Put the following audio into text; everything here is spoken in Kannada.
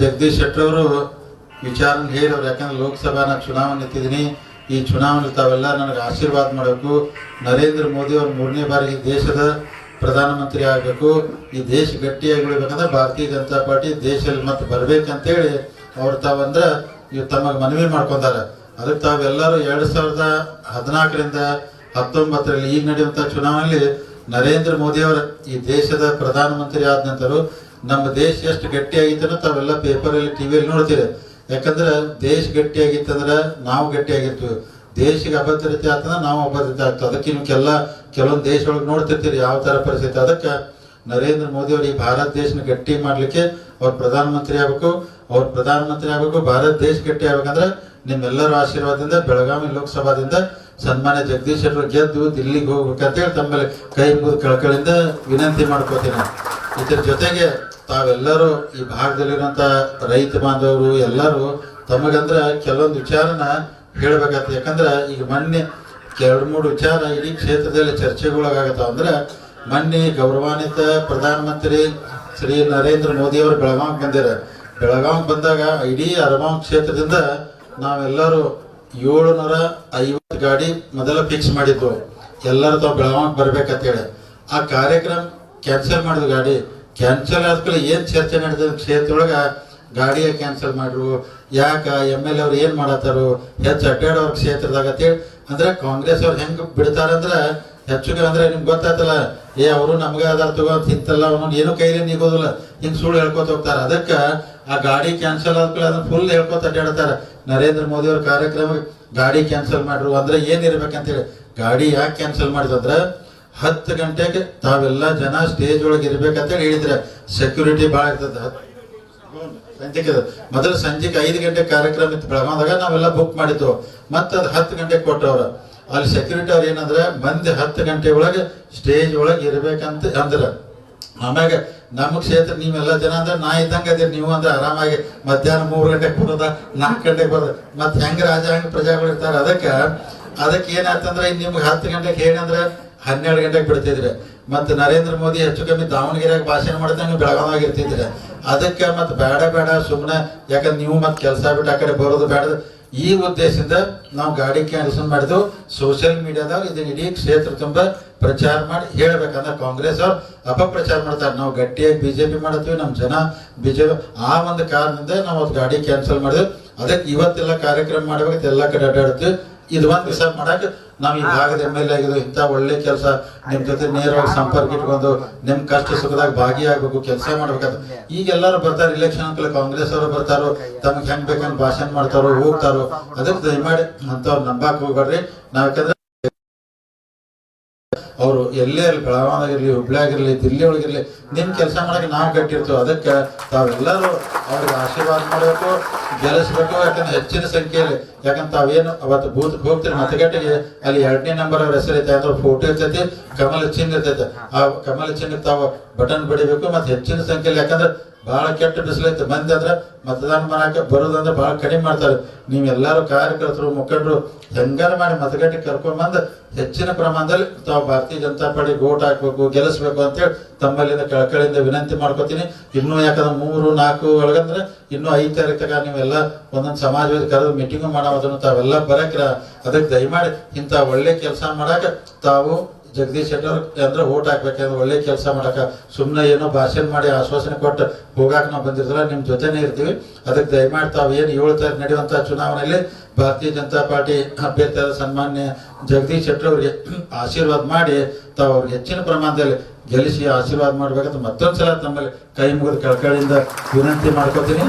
ಜಗದೀಶ್ ಶೆಟ್ಟರ್ ಅವರು ವಿಚಾರ ಹೇಳಿದ್ರು. ಯಾಕಂದ್ರೆ ಲೋಕಸಭಾ ಚುನಾವಣೆ ನಿಂತಿದ್ದೀನಿ, ಈ ಚುನಾವಣೆ ತಾವೆಲ್ಲ ನನಗೆ ಆಶೀರ್ವಾದ ಮಾಡಬೇಕು. ನರೇಂದ್ರ ಮೋದಿ ಅವರು 3ನೇ ಬಾರಿಗೆ ದೇಶದ ಪ್ರಧಾನಮಂತ್ರಿ ಆಗಬೇಕು. ಈ ದೇಶ ಗಟ್ಟಿಯಾಗಿ ಉಳಿಬೇಕಂದ್ರೆ ಭಾರತೀಯ ಜನತಾ ಪಾರ್ಟಿ ದೇಶದಲ್ಲಿ ಮತ್ತೆ ಬರ್ಬೇಕಂತೇಳಿ ಅವ್ರು ತಾವಂದ್ರೆ ಇವ್ ತಮಗೆ ಮನವಿ ಮಾಡ್ಕೊಂಡಾರೆ. ಅದಕ್ಕೆ ತಾವೆಲ್ಲರೂ 2014ರಿಂದ 19ರಲ್ಲಿ ಈಗ ನಡೆಯುವಂಥ ಚುನಾವಣೆಯಲ್ಲಿ ನರೇಂದ್ರ ಮೋದಿ ಅವರ ಈ ದೇಶದ ಪ್ರಧಾನಮಂತ್ರಿ ಆದ ನಂತರ ನಮ್ಮ ದೇಶ ಎಷ್ಟು ಗಟ್ಟಿಯಾಗಿತ್ತನೋ ತಾವೆಲ್ಲ ಪೇಪರಲ್ಲಿ ಟಿವಿಯಲ್ಲಿ ನೋಡ್ತೀರಿ. ಯಾಕಂದ್ರೆ ದೇಶ ಗಟ್ಟಿಯಾಗಿತ್ತಂದ್ರೆ ನಾವು ಗಟ್ಟಿಯಾಗಿರ್ತೀವಿ, ದೇಶಕ್ಕೆ ಅಭದ್ರತೆ ಆಗ್ತಂದ್ರೆ ನಾವು ಅಭದ್ರತೆ ಆಗ್ತದೆ. ಅದಕ್ಕೆ ನೀವು ಕೆಲವೊಂದು ದೇಶ ಒಳಗೆ ನೋಡ್ತಿರ್ತೀರಿ ಯಾವ ತರ ಪರಿಸ್ಥಿತಿ. ಅದಕ್ಕೆ ನರೇಂದ್ರ ಮೋದಿ ಅವರು ಈ ಭಾರತ ದೇಶನ ಗಟ್ಟಿ ಮಾಡ್ಲಿಕ್ಕೆ ಅವ್ರು ಪ್ರಧಾನಮಂತ್ರಿ ಆಗ್ಬೇಕು. ಭಾರತ ದೇಶ ಗಟ್ಟಿ ಆಗ್ಬೇಕಂದ್ರೆ ನಿಮ್ಮೆಲ್ಲರ ಆಶೀರ್ವಾದದಿಂದ ಬೆಳಗಾವಿ ಲೋಕಸಭಾದಿಂದ ಸನ್ಮಾನ್ಯ ಜಗದೀಶ್ ಶೆಟ್ಟರ್ ಗೆದ್ದು ದಿಲ್ಲಿಗೆ ಹೋಗ್ಬೇಕಂತೇಳಿ ತಮ್ಮಲ್ಲಿ ಕೈ ಮುಗಿದು ಕಳಕಳಿಂದ ವಿನಂತಿ ಮಾಡ್ಕೋತೀನಿ. ಇದರ ಜೊತೆಗೆ ತಾವೆಲ್ಲರೂ ಈ ಭಾಗದಲ್ಲಿರುವಂತ ರೈತ ಬಾಂಧವರು ಎಲ್ಲರೂ ತಮಗಂದ್ರ ಕೆಲವೊಂದು ವಿಚಾರನ ಹೇಳ್ಬೇಕಾಗ್ತದೆ. ಯಾಕಂದ್ರೆ ಈಗ ಮೊನ್ನೆ 2-3 ವಿಚಾರ ಇಡೀ ಕ್ಷೇತ್ರದಲ್ಲಿ ಚರ್ಚೆಗೊಳಗಾಗತ್ತಾವ. ಅಂದ್ರೆ ಮೊನ್ನೆ ಗೌರವಾನ್ವಿತ ಪ್ರಧಾನಮಂತ್ರಿ ಶ್ರೀ ನರೇಂದ್ರ ಮೋದಿ ಅವರು ಬೆಳಗಾವಿಗೆ ಬಂದಿದ್ದಾರೆ. ಬೆಳಗಾವಿಗೆ ಬಂದಾಗ ಇಡೀ ಅರಮಾವ್ ಕ್ಷೇತ್ರದಿಂದ ನಾವೆಲ್ಲರೂ 750 ಗಾಡಿ ಮೊದಲ ಫಿಕ್ಸ್ ಮಾಡಿದ್ವು. ಎಲ್ಲರೂ ತಾವು ಬೆಳಗಾವಿಗೆ ಬರ್ಬೇಕಂತೇಳಿ ಆ ಕಾರ್ಯಕ್ರಮ ಕ್ಯಾನ್ಸಲ್ ಮಾಡಿದ್ವು. ಗಾಡಿ ಕ್ಯಾನ್ಸಲ್ ಆದ್ಮೇಲೆ ಏನ್ ಚರ್ಚೆ ನಡೆದ ಕ್ಷೇತ್ರದೊಳಗ ಗಾಡಿಯ ಕ್ಯಾನ್ಸಲ್ ಮಾಡ್ರು. ಯಾಕ MLA ಅವ್ರು ಏನ್ ಮಾಡತ್ತಾರು, ಹೆಚ್ಚು ಅಡ್ಡಾಡೋರ್ ಕ್ಷೇತ್ರದಾಗ ಅಂತೇಳಿ. ಅಂದ್ರೆ ಕಾಂಗ್ರೆಸ್ ಅವ್ರು ಹೆಂಗ್ ಬಿಡ್ತಾರಂದ್ರ ಹೆಚ್ಚುಗೆ ಅಂದ್ರೆ ನಿಮ್ಗೆ ಗೊತ್ತಾಯ್ತಲ್ಲ, ಅವರು ನಮ್ಗೆ ಅದಾರ ತಗೋ ತಿಂತಲ್ಲ, ಅವನು ಏನು ಕೈಲಿ ನಿಗೋದಿಲ್ಲ, ಹಿಂಗ್ ಸುಳ್ಳು ಹೇಳ್ಕೊತ ಹೋಗ್ತಾರ. ಅದಕ್ಕ ಆ ಗಾಡಿ ಕ್ಯಾನ್ಸಲ್ ಆದ್ಮೇಲೆ ಅದನ್ನ ಫುಲ್ ಹೇಳ್ಕೊತ ಅಡ್ಡಾಡ್ತಾರ. ನರೇಂದ್ರ ಮೋದಿ ಅವ್ರ ಕಾರ್ಯಕ್ರಮ ಗಾಡಿ ಕ್ಯಾನ್ಸಲ್ ಮಾಡ್ರು ಅಂದ್ರೆ ಏನ್ ಇರ್ಬೇಕಂತೇಳಿ. ಗಾಡಿ ಯಾಕೆ ಕ್ಯಾನ್ಸಲ್ ಮಾಡಿದ್ರ 10 ಗಂಟೆಗೆ ತಾವೆಲ್ಲ ಜನ ಸ್ಟೇಜ್ ಒಳಗೆ ಇರ್ಬೇಕಂತೇಳಿ ಹೇಳಿದ್ರೆ ಸೆಕ್ಯೂರಿಟಿ ಭಾಳ ಇರ್ತದ. ಮೊದಲು ಸಂಜೆಗೆ 5 ಗಂಟೆ ಕಾರ್ಯಕ್ರಮ ಇತ್ತು ಬೆಳಗಾವದಾಗ, ನಾವೆಲ್ಲ ಬುಕ್ ಮಾಡಿದ್ವು. ಮತ್ತೆ ಅದು 10 ಗಂಟೆಗೆ ಕೊಟ್ಟವ್ರ. ಅಲ್ಲಿ ಸೆಕ್ಯೂರಿಟಿ ಅವ್ರು ಏನಂದ್ರೆ ಮಂದಿ 10 ಗಂಟೆ ಒಳಗೆ ಸ್ಟೇಜ್ ಒಳಗೆ ಇರ್ಬೇಕಂತ ಅಂದ್ರ. ಆಮ್ಯಾಗ ನಮ್ಮ ಕ್ಷೇತ್ರ ನೀವೆಲ್ಲ ಜನ ಅಂದ್ರೆ ನಾ ಇದ್ದಂಗೆ ಅದಿರಿ. ನೀವು ಅಂದ್ರೆ ಆರಾಮಾಗಿ ಮಧ್ಯಾಹ್ನ 3 ಗಂಟೆಗೆ ಬರೋದ, 4 ಗಂಟೆಗೆ ಬರೋದ, ಮತ್ತೆ ಹೆಂಗ್ ರಾಜ ಹೆಂಗ್ ಪ್ರಜೆಗಳು ಇರ್ತಾರೆ. ಅದಕ್ಕೆ ಏನಾಯ್ತಂದ್ರೆ ನಿಮ್ಗೆ 10 ಗಂಟೆಗೆ ಏನಂದ್ರೆ 12 ಗಂಟೆಗೆ ಬಿಡ್ತಿದ್ರೆ. ಮತ್ತೆ ನರೇಂದ್ರ ಮೋದಿ ಹೆಚ್ಚು ಕಮ್ಮಿ ದಾವಣಗೆರೆಯಾಗ ಭಾಷಣ ಮಾಡಿದ್ರೆ ನೀವು ಬೆಳಗಾವಿಯಾಗ ಇರ್ತಿದ್ರೆ. ಅದಕ್ಕೆ ಮತ್ತೆ ಬೇಡ ಸುಮ್ಮನೆ, ಯಾಕಂದ್ರೆ ನೀವು ಮತ್ತೆ ಕೆಲಸ ಬಿಟ್ಟು ಆ ಕಡೆ ಬರೋದು ಬೇಡ. ಈ ಉದ್ದೇಶದಿಂದ ನಾವು ಗಾಡಿ ಕ್ಯಾನ್ಸಲ್ ಮಾಡಿದ್ವು. ಸೋಷಿಯಲ್ ಮೀಡಿಯಾದಾಗ ಇದನ್ನ ಇಡೀ ಕ್ಷೇತ್ರ ತುಂಬಾ ಪ್ರಚಾರ ಮಾಡಿ ಹೇಳ್ಬೇಕಂದ್ರೆ ಕಾಂಗ್ರೆಸ್ ಅವ್ರು ಅಪಪ್ರಚಾರ ಮಾಡ್ತಾರೆ. ನಾವು ಗಟ್ಟಿಯಾಗಿ BJP ಮಾಡತ್ತೀವಿ, ನಮ್ಮ ಜನ BJP ಆ ಒಂದು ಕಾರಣದಿಂದ ನಾವು ಅದು ಗಾಡಿ ಕ್ಯಾನ್ಸಲ್ ಮಾಡಿದ್ವಿ. ಅದಕ್ಕೆ ಇವತ್ತೆಲ್ಲ ಕಾರ್ಯಕ್ರಮ ಮಾಡ್ಬೇಕು, ಎಲ್ಲ ಕಡೆ ಅಡ್ಡಾಡ್ತೀವಿ. ಇದು ಒಂದ್ ದಿವಸ ಮಾಡಕ್ ನಾವ್ ಈ ಭಾಗದ MLA ಆಗಿದ್ದು ಇಂಥ ಒಳ್ಳೆ ಕೆಲಸ ನಿಮ್ ಜೊತೆ ನೇರವಾಗಿ ಸಂಪರ್ಕ ಇಟ್ಕೊಂಡು ನಿಮ್ ಕಷ್ಟ ಸುಖದಾಗ ಭಾಗಿಯಾಗಬೇಕು, ಕೆಲಸ ಮಾಡ್ಬೇಕಂತ. ಈಗ ಎಲ್ಲರೂ ಬರ್ತಾರೆ ಇಲೆಕ್ಷನ್ ಅಂತ, ಕಾಂಗ್ರೆಸ್ ಅವರು ಬರ್ತಾರೋ, ತಮ್ಗೆ ಹೆಂಗ್ ಬೇಕಂತ ಭಾಷಣ ಮಾಡ್ತಾರೋ ಹೋಗ್ತಾರೋ. ಅದಕ್ಕೆ ದಯಮಾಡಿ ಅಂತವ್ರು ನಂಬಾಕ್ ಹೋಗ್ಬೇಡ್ರಿ. ನಾವ್ ಯಾಕಂದ್ರೆ ಅವರು ಎಲ್ಲೇ ಇರಲಿ, ಬೆಳಗಾವಿಯಾಗಿರ್ಲಿ, ಹುಬ್ಳಿಯಾಗಿರ್ಲಿ, ದಿಲ್ಲಿ ಒಳಗಿರ್ಲಿ, ನಿಮ್ ಕೆಲಸ ಮಾಡಕ್ಕೆ ನಾವು ಗಟ್ಟಿರ್ತೀವಿ. ಅದಕ್ಕೆ ತಾವೆಲ್ಲರೂ ಅವ್ರಿಗೆ ಆಶೀರ್ವಾದ ಮಾಡಬೇಕು, ಗೆಲ್ಲಿಸ್ಬೇಕು. ಯಾಕಂದ್ರೆ ಹೆಚ್ಚಿನ ಸಂಖ್ಯೆಯಲ್ಲಿ, ಯಾಕಂದ್ರೆ ತಾವೇನು ಅವತ್ತು ಬೂತ್ಗೆ ಹೋಗ್ತೀರಿ ಮತಗಟ್ಟೆಗೆ, ಅಲ್ಲಿ 2ನೇ ನಂಬರ್ ಅವ್ರ ಹೆಸರು ಐತೆ, ಅದ್ರ ಫೋಟೋ ಇರ್ತೈತಿ, ಕಮಲ ಚಿಹ್ನೆ ಇರ್ತೈತೆ. ಆ ಕಮಲ ಚಿಹ್ನೆ ತಾವು ಬಟನ್ ಬಡಿಬೇಕು. ಮತ್ತೆ ಹೆಚ್ಚಿನ ಸಂಖ್ಯೆಯಲ್ಲಿ, ಯಾಕಂದ್ರೆ ಬಹಳ ಕೆಟ್ಟ ಬಿಸಿಲೈತೆ, ಮಂದಿ ಅಂದ್ರೆ ಮತದಾನ ಮಾಡಕ್ಕೆ ಬರೋದಂದ್ರೆ ಬಹಳ ಕಡಿಮೆ ಮಾಡ್ತಾರೆ. ನೀವೆಲ್ಲರೂ ಕಾರ್ಯಕರ್ತರು, ಮುಖಂಡರು ಹೆಂಗಾರ ಮಾಡಿ ಮತಗಟ್ಟೆ ಕರ್ಕೊಂಡ್ಬಂದು ಹೆಚ್ಚಿನ ಪ್ರಮಾಣದಲ್ಲಿ ತಾವು ಭಾರತೀಯ ಜನತಾ ಪಾರ್ಟಿ ಓಟ್ ಹಾಕ್ಬೇಕು, ಗೆಲ್ಲಿಸ್ಬೇಕು ಅಂತೇಳಿ ತಮ್ಮಲ್ಲಿಂದ ಕಳಕಳಿಯಿಂದ ವಿನಂತಿ ಮಾಡ್ಕೋತೀನಿ. ಇನ್ನೂ ಯಾಕಂದ್ರೆ 3-4 ಒಳಗಂದ್ರೆ ಇನ್ನೂ 5 ತಾರೀಕು ನೀವೆಲ್ಲ ಒಂದೊಂದು ಸಮಾಜವಾದಿ ಕರೆದು ಮೀಟಿಂಗು ಮಾಡೋದನ್ನು ತಾವೆಲ್ಲ ಬರಕ್ರ. ಅದಕ್ಕೆ ದಯಮಾಡಿ ಇಂಥ ಒಳ್ಳೆ ಕೆಲಸ ಮಾಡಕ್ಕೆ ತಾವು ಜಗದೀಶ್ ಶೆಟ್ಟರ್ ಅಂದ್ರೆ ಓಟ್ ಹಾಕ್ಬೇಕಂದ್ರೆ ಒಳ್ಳೆ ಕೆಲಸ ಮಾಡಕ, ಸುಮ್ಮನೆ ಏನೋ ಭಾಷಣ ಮಾಡಿ ಆಶ್ವಾಸನೆ ಕೊಟ್ಟು ಹೋಗಾಕ ನಾವು ಬಂದಿರ್ತಾರ, ನಿಮ್ ಜೊತೆನೇ ಇರ್ತೀವಿ. ಅದಕ್ಕೆ ದಯಮಾಡಿ ತಾವು ಏನು 7 ತಾರೀಕು ನಡೆಯುವಂತಹ ಚುನಾವಣೆಯಲ್ಲಿ ಭಾರತೀಯ ಜನತಾ ಪಾರ್ಟಿ ಅಭ್ಯರ್ಥಿಯಾದ ಸನ್ಮಾನ್ಯ ಜಗದೀಶ್ ಶೆಟ್ಟರ್ ಅವರಿಗೆ ಆಶೀರ್ವಾದ ಮಾಡಿ ತಾವು ಅವ್ರಿಗೆ ಹೆಚ್ಚಿನ ಪ್ರಮಾಣದಲ್ಲಿ ಗೆಲ್ಲಿಸಿ ಆಶೀರ್ವಾದ ಮಾಡ್ಬೇಕಂತ ಮತ್ತೊಂದ್ಸಲ ತಮ್ಮಲ್ಲಿ ಕೈ ಮುಗಿದು ಕಳಕಳಿಯಿಂದ ವಿನಂತಿ ಮಾಡ್ಕೋತೀನಿ.